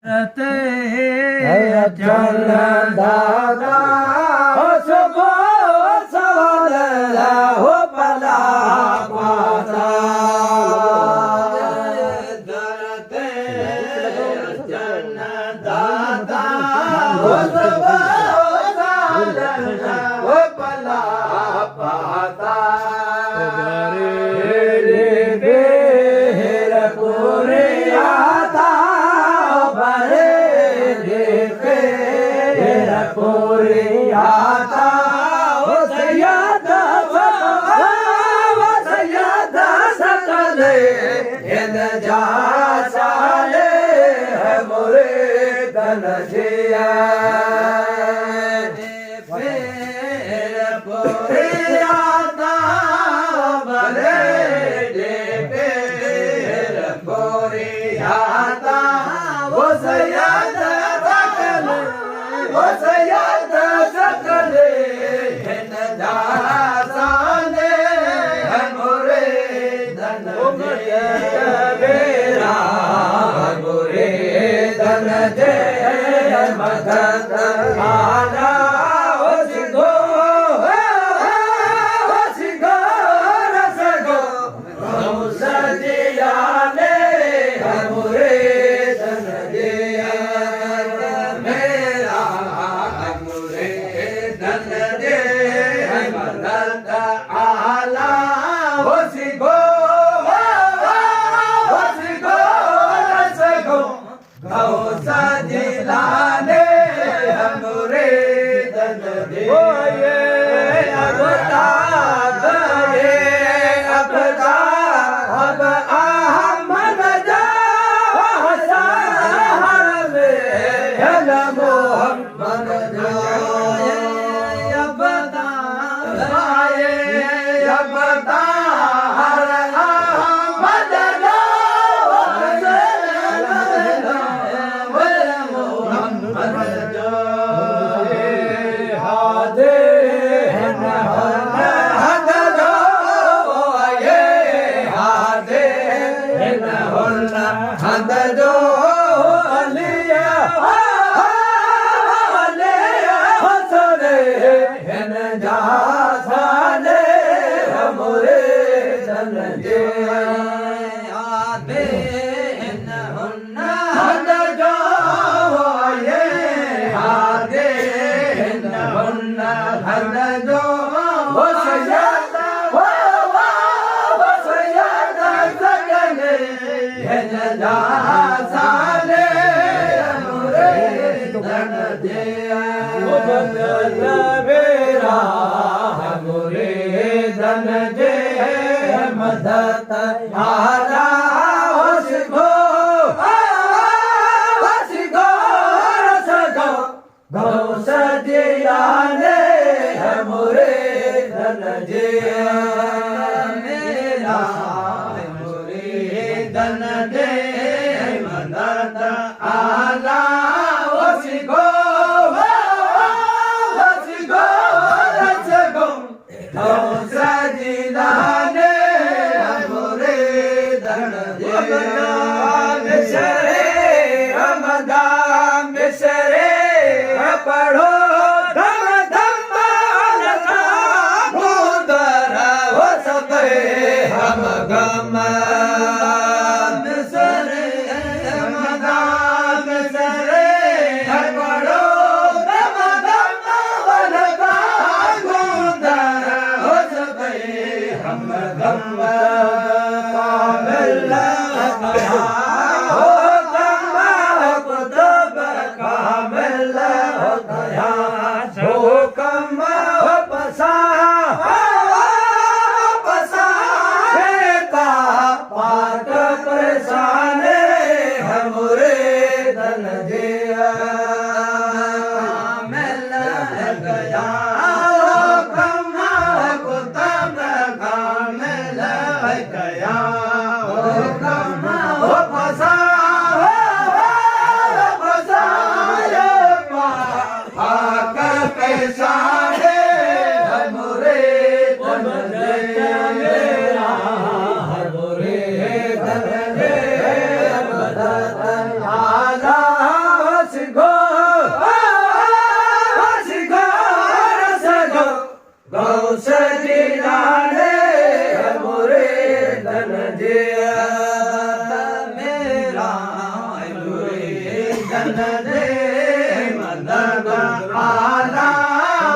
चल दादा हो सुबो सवाल हो पला पाता धरते जन दादा हो सुबो सवाल हो पला पाता आता हो सयादा सकले इन जा साले है मोरे धन जिया फेर पोरे आता बले फेर पोरे आता हो सयादा सकले हो सयादा सकले इन जा साले है मोरे धन मेरा मोरे धन जय मदद आला हो सिंगो रसगो सजिया ने है मोरे धन जय मेरा मोरे धन जय मदद आला हो सिंगो सजिलाने हमरे धन दे अबता गए अबता अब अहमद जा हर में हल मोहम्मद जो अबता गए अबता हर अहमद हद जो लिया हसने हिन जा साले हमरे धन जे आदे हिन हुन हद जो ये आदे हिन हुन हद जो हो सयादा हो सयादा सकले हिन जा साले हमरे धन जे मेरा हमरे धन जे मदद आला हो सिंगो रसगो गौ सजिया ने हमरे धन जे मेरा धन दे मदद आला हो सिंगो रसगो हो सजिला ने हमरे धन दे मिसरे रमदान मिसरे पढ़ो धम धम लगा भूदर हो सके हम गम हो धन दे मदन आला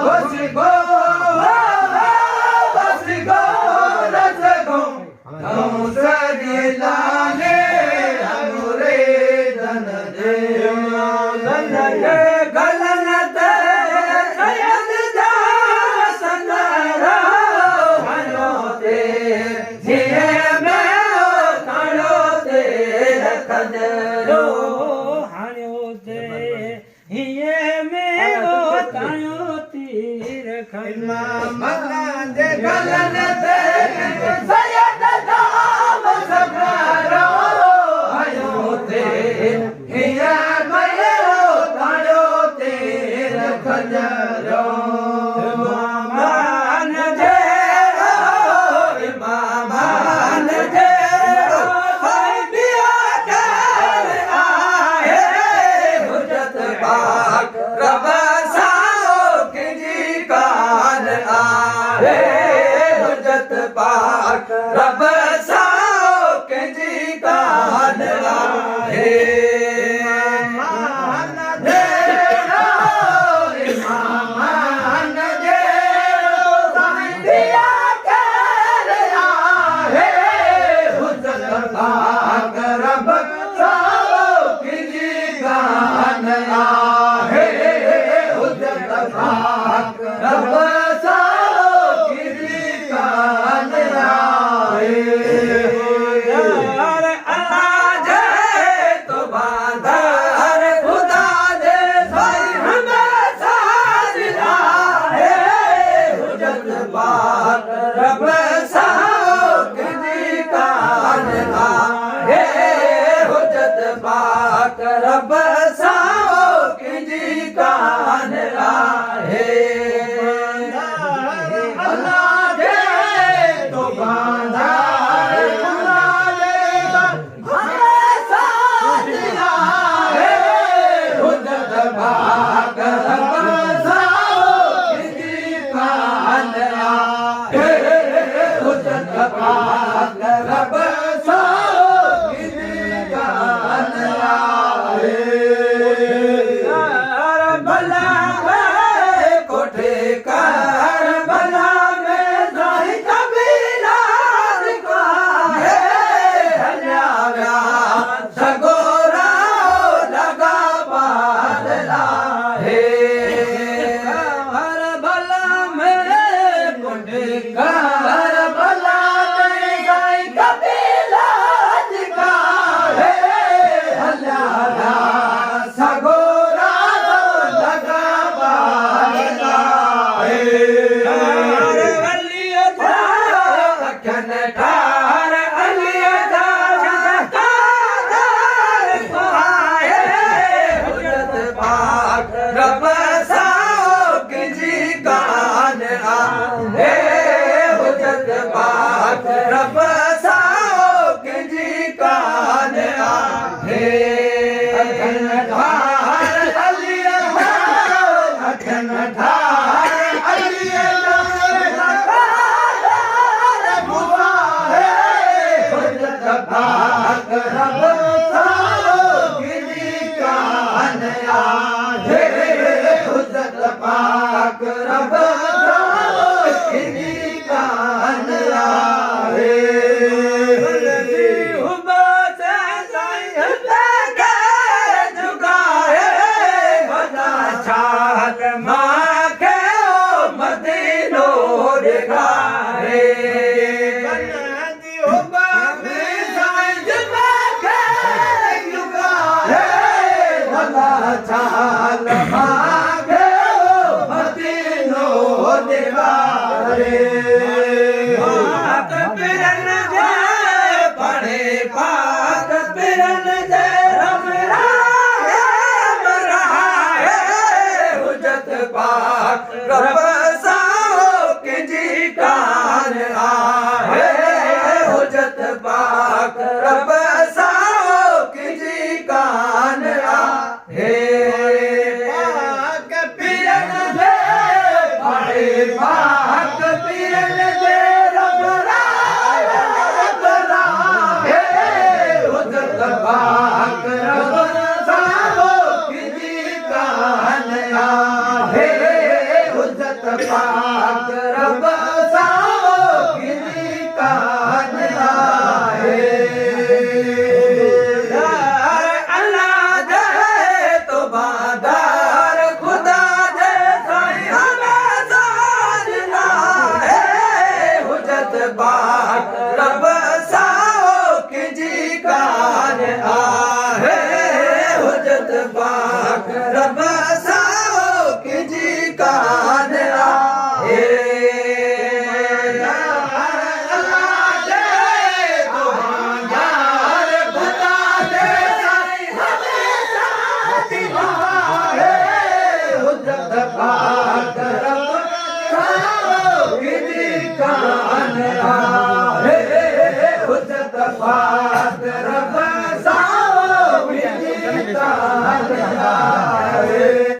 बस गो रस गो हम सगिला ने हमरे धन दे गलन दे सयद दा संगरा हनो ते जिए में ताड़ो ते रखजरो हाण्यो ते हिये में तायो तीर खमा मगन दे गलन दे सयद दा संगरा हनो ते हिया में ताड़ो ते रखजरो मान जेरो मान जेरो हाय बिया कर आए हुजत पाक रब साओ की कान आए हुजत पाक रब साओ की कान आए मान जेरो मान जेरो हाय बिया कर आए हुजत पाक रब साओ की कान आए हुजत पाक रब साओ की कान आए यार अल्लाह जे तो बांधर खुदा दे साई हमें साजदा है हुजत पाक रब साओ की कान आए हुजत पाक रब साओ की कान आए अल्लाह दे तो बांधर खुदा दे हमें साजदा है हुजत पाक रब साओ की कान आए हुजत पाक रब साओ की कान आए भला में कोठे कर भला में जाहि कबीला का है हल्यागा सगोरा लगा पादला है हर भला में कोठे कर भला में जाहि कबीला का है हल्यागा सगोरा लगा पादला अखन ठार अलिया हुजत पाक रब साओ की कान आए हुजत पाक रब साओ की कान आए अखन ठार अलिया अखन ठार अलिया हुजत पाक रब साओ की कान आए हुजत पाक रब साओ की कान आए मदीनो दिखाए चाल मागे मदीनो दिखाए पाक पिरन जे पढ़े पाक पिरन जे हुजत पाक रब साओ की कान आए हुजत पाक रब साओ की कान आए